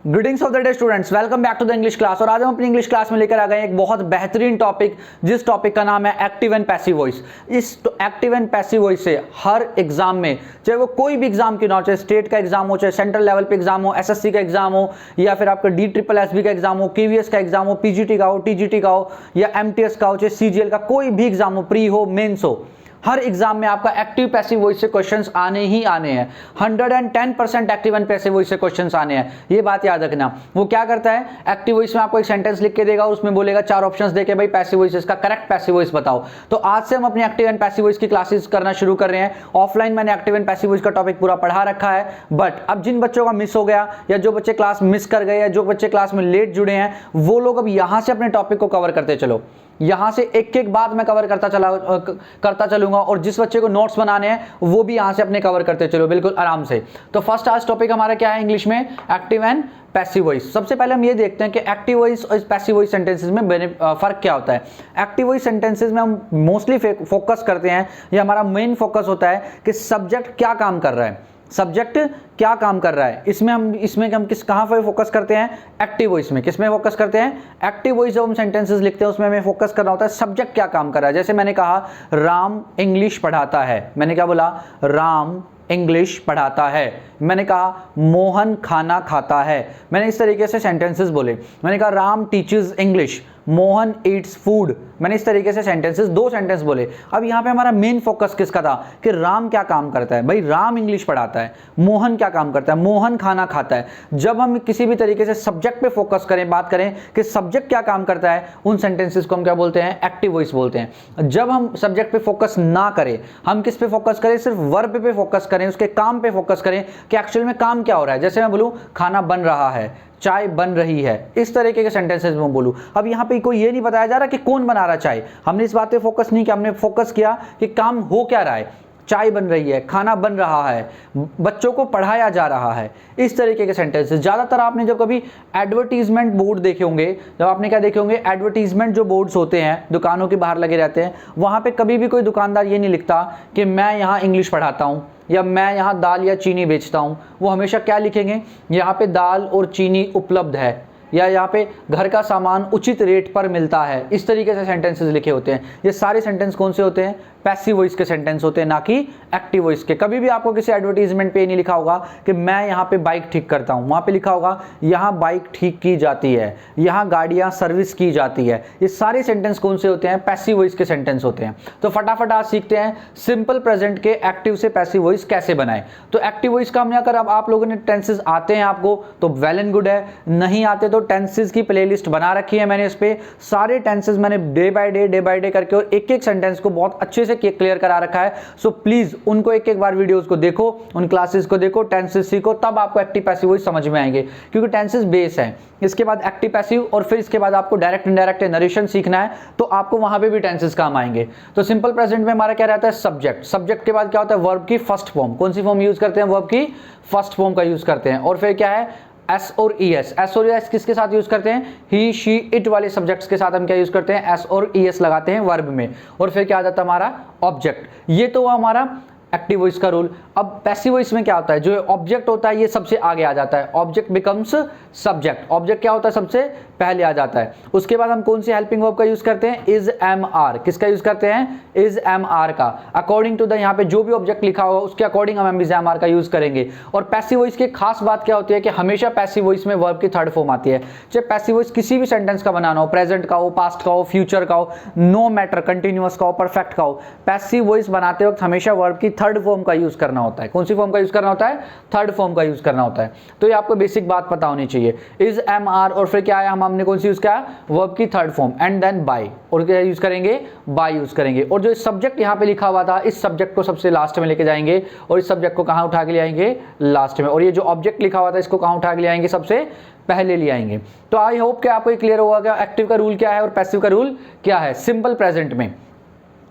Greetings of the day students, welcome back to the English class. और आज हम अपनी इंग्लिश क्लास में लेकर आ गए एक बहुत बेहतरीन टॉपिक, जिस टॉपिक का नाम है एक्टिव एंड पैसिव वॉइस। इस एक्टिव एंड पैसिव वॉइस से हर एग्जाम में, चाहे वो कोई भी एग्जाम क्यों ना हो, चाहे स्टेट का एग्जाम हो, चाहे सेंट्रल लेवल पे एग्जाम हो, एसएससी का एग्जाम हो, या फिर आपका DSSB का एग्जाम हो, केवीएस का एग्जाम हो, पीजीटी का हो, टीजीटी का हो, या एमटीएस का हो, चाहे सीजीएल का कोई भी एग्जाम हो, प्री हो, मेंस हो, हर एग्जाम में आपका एक्टिव पैसिव वॉइस से क्वेश्चंस आने ही आने हैं। 110% एक्टिव एंड पैसिव वॉइस से क्वेश्चंस आने हैं, ये बात याद रखना। वो क्या करता है, एक्टिव वॉइस में आपको एक सेंटेंस लिख के देगा और उसमें बोलेगा 4 ऑप्शंस देके भाई पैसिव वॉइस का करेक्ट पैसिव वॉइस बताओ। तो आज से हम अपनी एक्टिव एंड पैसिव वॉइस की क्लासेस करना शुरू कर रहे हैं। ऑफलाइन मैंने एक्टिव एंड पैसिव वॉइस का टॉपिक पूरा पढ़ा रखा है, बट अब जिन बच्चों का मिस हो गया, या जो बच्चे क्लास मिस कर गए, या जो बच्चे क्लास में लेट जुड़े हैं, वो लोग अब यहां से अपने टॉपिक को कवर करते चलो। यहां से एक एक बात मैं कवर करता चलूंगा, और जिस बच्चे को नोट्स बनाने हैं वो भी यहां से अपने कवर करते चलो बिल्कुल आराम से। तो फर्स्ट आज टॉपिक हमारा क्या है इंग्लिश में, एक्टिव एंड पैसिव वॉइस। सबसे पहले हम ये देखते हैं कि एक्टिव वॉइस और पैसिव वॉइस सेंटेंसेस में फर्क क्या होता है। एक्टिव वॉइस सेंटेंसेस में हम मोस्टली फोकस करते हैं, या हमारा मेन फोकस होता है कि सब्जेक्ट क्या काम कर रहा है, सब्जेक्ट क्या काम कर रहा है। इसमें हम कहां पर फोकस करते हैं, एक्टिव वॉइस में। किस में फोकस करते हैं, एक्टिव वॉइस। जब हम सेंटेंसेस लिखते हैं उसमें हमें फोकस करना होता है सब्जेक्ट क्या काम कर रहा है। जैसे मैंने कहा राम इंग्लिश पढ़ाता है, मैंने क्या बोला, राम इंग्लिश पढ़ाता है। मैंने कहा मोहन खाना खाता है, मैंने इस तरीके से सेंटेंसेस बोले। मैंने कहा Ram teachers English, Mohan Yeats food, मैंने इस तरीके से सेंटेंसेस, 2 सेंटेंस बोले। अब यहाँ पे हमारा मेन फोकस किसका था कि राम क्या काम करता है। भाई राम इंग्लिश पढ़ाता है, मोहन क्या काम करता है, मोहन खाना खाता है। जब हम किसी भी तरीके से सब्जेक्ट पे फोकस करें, बात करें कि सब्जेक्ट क्या काम करता है, उन सेंटेंसेस को हम क्या बोलते हैं, एक्टिव वॉइस बोलते हैं। जब हम सब्जेक्ट पे फोकस ना करें, हम किस पे फोकस करें, सिर्फ वर्ब पे फोकस करें, उसके काम पे फोकस करें कि एक्चुअल में काम क्या हो रहा है। जैसे मैं बोलूं खाना बन रहा है, चाय बन रही है, इस तरीके के सेंटेंसेस में बोलूं। अब यहां पे कोई ये नहीं बताया जा रहा कि कौन बना रहा चाय, हमने इस बात पे फोकस नहीं किया, हमने फोकस किया कि काम हो क्या रहा है। चाय बन रही है, खाना बन रहा है, बच्चों को पढ़ाया जा रहा है, इस तरीके के सेंटेंसेस। ज़्यादातर आपने जब कभी एडवर्टीजमेंट बोर्ड देखे होंगे, जब आपने क्या देखे होंगे, एडवर्टीजमेंट जो बोर्ड्स होते हैं दुकानों के बाहर लगे रहते हैं, वहाँ पे कभी भी कोई दुकानदार ये नहीं लिखता कि मैं यहाँ इंग्लिश पढ़ाता हूँ, या मैं यहाँ दाल या चीनी बेचता हूँ। वो हमेशा क्या लिखेंगे, यहाँ पे दाल और चीनी उपलब्ध है, या यहाँ पे घर का सामान उचित रेट पर मिलता है। इस तरीके से सेंटेंसेस लिखे होते हैं। ये सारे सेंटेंस कौन से होते हैं, पैसिव वॉइस के सेंटेंस होते हैं, ना कि एक्टिव वॉइस के। कभी भी आपको किसी एडवर्टीजमेंट पे नहीं लिखा होगा कि मैं यहाँ पे बाइक ठीक करता हूँ, वहाँ पे लिखा होगा यहाँ बाइक ठीक की जाती है, यहाँ गाड़ियाँ सर्विस की जाती है। ये सारे सेंटेंस कौन से होते हैं, पैसिव वॉइस के सेंटेंस होते हैं। तो फटाफट आज सीखते हैं सिंपल प्रेजेंट के एक्टिव से पैसिव वॉइस कैसे बनाए। तो एक्टिव वॉइस का हमने अगर अब आप लोगों ने टेंसेस आते हैं आपको तो वेल एंड गुड है, नहीं आते तो टेंसेस की प्लेलिस्ट बना रखी है मैंने। इस पे सारे टेंसेस मैंने डे बाय डे करके और एक एक सेंटेंस को बहुत अच्छे से क्लियर करा रखा है। सो प्लीज उनको एक एक बार वीडियोस को देखो, उन क्लासेस को देखो, टेंसेस सीखो, तब आपको एक्टिव पैसिव वॉइस समझ में आएंगे, क्योंकि टेंसेस बेस है। इसके बाद एक्टिव पैसिव, और फिर इसके बाद आपको डायरेक्ट इनडायरेक्ट नरेशन सीखना है, तो आपको वहां पे भी टेंसेस काम आएंगे। तो सिंपल प्रेजेंट में हमारा क्या रहता है, सब्जेक्ट। सब्जेक्ट के बाद क्या होता है, वर्ब की फर्स्ट फॉर्म। कौन सी फॉर्म यूज करते हैं, वर्ब की फर्स्ट फॉर्म का यूज करते हैं। और फिर क्या है, एस और ई एस। एस और एस किसके साथ यूज करते हैं, ही शी इट वाले सब्जेक्ट्स के साथ हम क्या यूज करते हैं, एस और ई एस लगाते हैं वर्ब में। और फिर क्या आ जाता है हमारा ऑब्जेक्ट। ये तो हमारा एक्टिव वॉइस का रूल। अब पैसिव वॉइस में क्या होता है, जो ऑब्जेक्ट होता है ये सबसे आगे आ जाता है, ऑब्जेक्ट बिकम्स सब्जेक्ट। ऑब्जेक्ट क्या होता है, सबसे पहले आ जाता है। उसके बाद हम कौन सी हेल्पिंग वर्ब का यूज करते हैं, इज एम आर। किसका यूज करते हैं, इज एम आर का। अकॉर्डिंग टू द, यहाँ पे जो भी ऑब्जेक्ट लिखा होगा उसके अकॉर्डिंग हम इज एम आर का यूज करेंगे। और पैसिव वॉइस की खास बात क्या होती है कि हमेशा पैसिव वॉइस में वर्ब की थर्ड फॉर्म आती है। चाहे पैसिव वॉइस किसी भी सेंटेंस का बनाना हो, प्रेजेंट का हो, पास्ट का हो, फ्यूचर का हो, नो मैटर, कंटिन्यूअस का हो, परफेक्ट का हो, पैसिव वॉइस बनाते वक्त हमेशा वर्ब की थर्ड फॉर्म का यूज करना होता है। कौन सी फॉर्म का यूज करना होता है, थर्ड फॉर्म का यूज करना होता है। तो ये आपको बेसिक बात पता होनी चाहिए। इज एम आर, और फिर क्या है, हमने कौन सी यूज किया, वर्ब की third form, and then by. और क्या यूज करेंगे, बाय यूज करेंगे। और जो सब्जेक्ट यहाँ पे लिखा हुआ था, इस सब्जेक्ट को सबसे लास्ट में लेके जाएंगे, और इस सब्जेक्ट को कहां उठा के ले आएंगे, लास्ट में। और ये जो ऑब्जेक्ट लिखा हुआ था इसको कहां उठा के ले आएंगे, सबसे पहले ले आएंगे। तो आई होप कि आपको क्लियर होगा कि एक्टिव का रूल क्या है और पैसिव का रूल क्या है सिंपल प्रेजेंट में।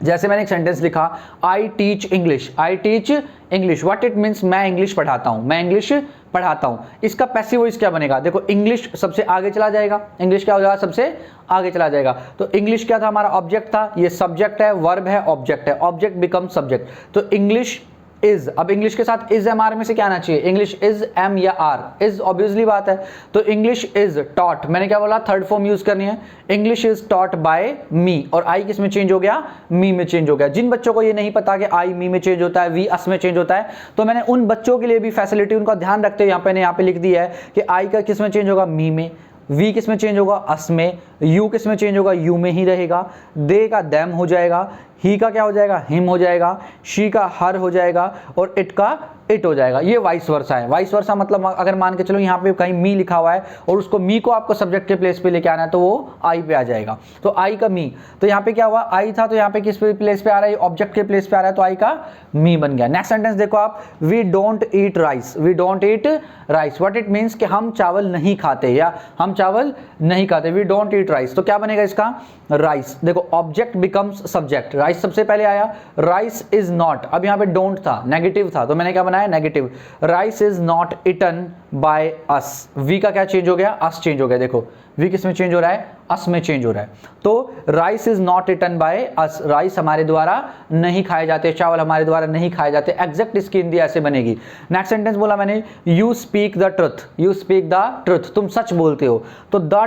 जैसे मैंने एक सेंटेंस लिखा, I teach English. I teach English, what it means, मैं इंग्लिश पढ़ाता हूं, मैं इंग्लिश पढ़ाता हूं। इसका पैसिव वॉइस क्या बनेगा, देखो इंग्लिश सबसे आगे चला जाएगा। इंग्लिश क्या हो जाएगा, सबसे आगे चला जाएगा। तो इंग्लिश क्या था, हमारा ऑब्जेक्ट था, ये सब्जेक्ट है, वर्ब है, ऑब्जेक्ट है, ऑब्जेक्ट बिकम सब्जेक्ट। तो इंग्लिश इज, अब इंग्लिश के साथ इज एम आर में से क्या आना चाहिए, इंग्लिश इज एम या आर, इज ऑब्वियसली बात है। तो इंग्लिश इज टॉट, मैंने क्या बोला, थर्ड फॉर्म यूज करनी है, इंग्लिश इज टॉट बाय मी, और आई किस में चेंज हो गया, मी में चेंज हो गया। जिन बच्चों को ये नहीं पता कि आई मी में चेंज होता है, वी अस में चेंज होता है, तो मैंने उन बच्चों के लिए भी फैसिलिटी उनका ध्यान रखते हुए यहाँ पे लिख दिया है कि आई का किस में चेंज होगा, मी में, वी किस में चेंज होगा, अस में, यू किस में चेंज होगा, यू में ही रहेगा, दे का दैम हो जाएगा, ही का क्या हो जाएगा, हिम हो जाएगा, शी का हर हो जाएगा, और इट का इट हो जाएगा। ये वाइस वर्सा है। वाइस वर्सा मतलब अगर मान के चलो यहाँ पे कहीं मी लिखा हुआ है और उसको मी को आपको सब्जेक्ट के प्लेस पे लेके आना है तो वो आई पे आ जाएगा। तो आई का मी, तो यहाँ पे क्या हुआ, आई था तो यहाँ पे किस प्लेस पे आ रहा है, ऑब्जेक्ट के प्लेस पे आ रहा है, तो आई का मी बन गया। नेक्स्ट सेंटेंस देखो आप, we don't eat rice, we don't eat rice, what it means कि हम चावल नहीं खाते या हम चावल नहीं खाते, वी डोंट ईट राइस। तो क्या बनेगा इसका, राइस। देखो ऑब्जेक्ट बिकम्स सब्जेक्ट, राइस सबसे पहले आया, राइस इज नॉट, अब यहाँ पे डोंट था, नेगेटिव था, तो मैंने क्या बनाया, negative, rice is not eaten by us, we का क्या चेंज हो गया, अस चेंज हो गया। देखो वी किस में चेंज हो रहा है, अस में चेंज हो रहा है। तो rice is not eaten by us, rice हमारे द्वारा नहीं खाए जाते, चावल हमारे द्वारा नहीं खाए जाते। एग्जैक्ट इसकी हिंदी ऐसे बनेगी। नेक्स्ट सेंटेंस बोला मैंने, you speak the truth, you speak the truth, तुम सच बोलते हो। तो द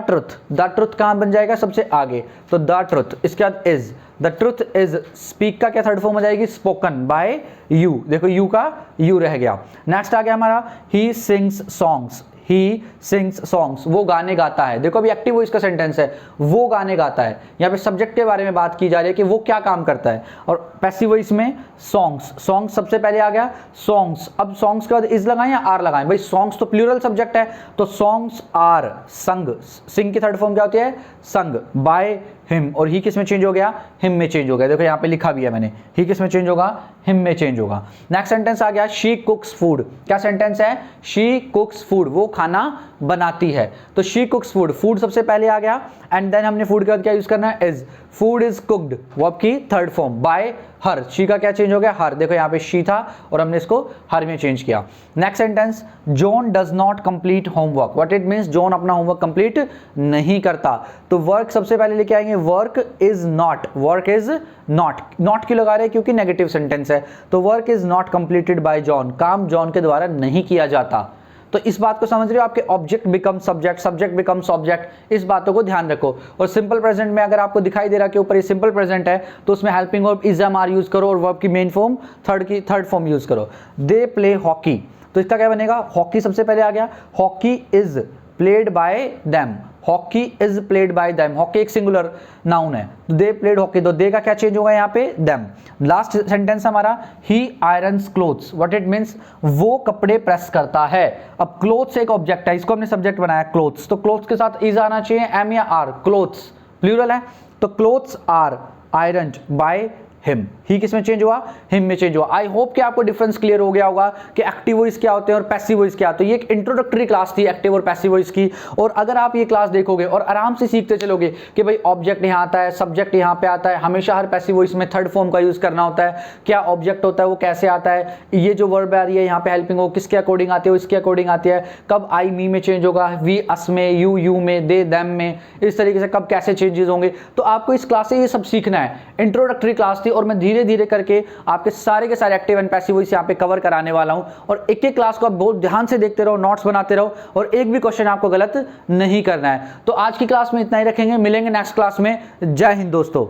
ट्रुथ कहां बन जाएगा, सबसे आगे, तो द ट्रुथ, इसके बाद is, the truth is, speak का क्या थर्ड फॉर्म हो जाएगी, स्पोकन बाय यू, देखो यू का यू रह गया। नेक्स्ट आ गया हमारा, he sings songs, he sings songs, वो गाने गाता है। देखो अभी एक्टिव वॉइस का सेंटेंस है, वो गाने गाता है, यहाँ पे सब्जेक्ट के बारे में बात की जा रही है कि वो क्या काम करता है। और पैसिव वॉइस में सॉन्ग्स, सॉन्ग्स सबसे पहले आ गया, सॉन्ग्स, अब सॉन्ग्स के बाद इज लगाएं या आर लगाएं, भाई सॉन्ग्स तो प्लूरल सब्जेक्ट है, तो सॉन्ग्स आर संग, सिंग की थर्ड फॉर्म क्या होती है, संग बाय हिम, और ही किस में चेंज हो गया, हिम में चेंज हो गया। देखो यहाँ पे लिखा भी है मैंने, ही किस में चेंज होगा, हिम में चेंज होगा। नेक्स्ट सेंटेंस आ गया, शी कुक्स फूड, क्या सेंटेंस है, शी कुक्स फूड, वो खाना बनाती है। तो शी कुक्स फूड, फूड सबसे पहले आ गया, एंड देन हमने फूड के बाद क्या यूज करना है, इज, फूड इज कुक्ड, वो आपकी third form, bye her, she का क्या चेंज हो गया, हर, देखो यहाँ पे शी था और हमने इसको हर में चेंज किया। Next sentence, John does not complete homework, what it means, John अपना होमवर्क कंप्लीट नहीं करता। तो वर्क सबसे पहले लेके आएंगे, work is not, work is not, not क्यों लगा रहे हैं, क्योंकि नेगेटिव सेंटेंस है, तो work is not completed by John, काम जॉन के द्वारा नहीं किया जाता। तो इस बात को समझ रहे हो, आपके object become subject, subject becomes object, इस बातों को ध्यान रखो। और सिंपल प्रेजेंट में अगर आपको दिखाई दे रहा कि ऊपर ये सिंपल प्रेजेंट है, तो उसमें helping verb is am are use करो और वर्ब की main form third form use करो। दे प्ले हॉकी, तो इसका क्या बनेगा, हॉकी सबसे पहले आ गया, hockey is played by them, hockey is played by them, hockey एक सिंगुलर नाउन है, तो दे प्लेड हॉकी, तो दे का क्या चेंज होगा यहाँ पे, देम। लास्ट सेंटेंस हमारा, he irons clothes, what it means, वो कपड़े प्रेस करता है। अब क्लोथ्स एक ऑब्जेक्ट है, इसको हमने सब्जेक्ट बनाया क्लोथ्स, तो क्लोथ्स के साथ इज आना चाहिए, एम या आर, क्लोथ्स प्लूरल है, तो clothes are ironed by him, he किस में चेंज हुआ, हिम में चेंज हुआ। आई होप कि आपको डिफरेंस क्लियर हो गया होगा कि एक्टिव वॉइस क्या होते हैं और पैसिव वॉइस क्या होते हैं। ये एक इंट्रोडक्टरी क्लास थी एक्टिव और पैसिव वॉइस की, और अगर आप ये क्लास देखोगे और आराम से सीखते चलोगे कि भाई ऑब्जेक्ट यहाँ आता है, सब्जेक्ट यहाँ पे आता है, हमेशा हर पैसिव वॉइस में थर्ड फॉर्म का यूज करना होता है, क्या ऑब्जेक्ट होता है वो कैसे आता है, ये जो वर्ब आ रही है यहाँ पे हेल्पिंग हो किसके अकॉर्डिंग आती है, इसके अकॉर्डिंग आती है, कब आई मी में चेंज होगा, वी अस में, यू यू में, दे देम में, इस तरीके से कब कैसे चेंजेस होंगे। तो आपको इस क्लास से ये सब सीखना है। इंट्रोडक्टरी क्लास थी और मैं धीरे धीरे करके आपके सारे के सारे एक्टिव एंड पैसिव वॉइस यहाँ पे कवर कराने वाला हूं, और एक एक क्लास को आप बहुत ध्यान से देखते रहो, नोट्स बनाते रहो, और एक भी क्वेश्चन आपको गलत नहीं करना है। तो आज की क्लास में इतना ही रखेंगे, मिलेंगे नेक्स्ट क्लास में। जय हिंद दोस्तों।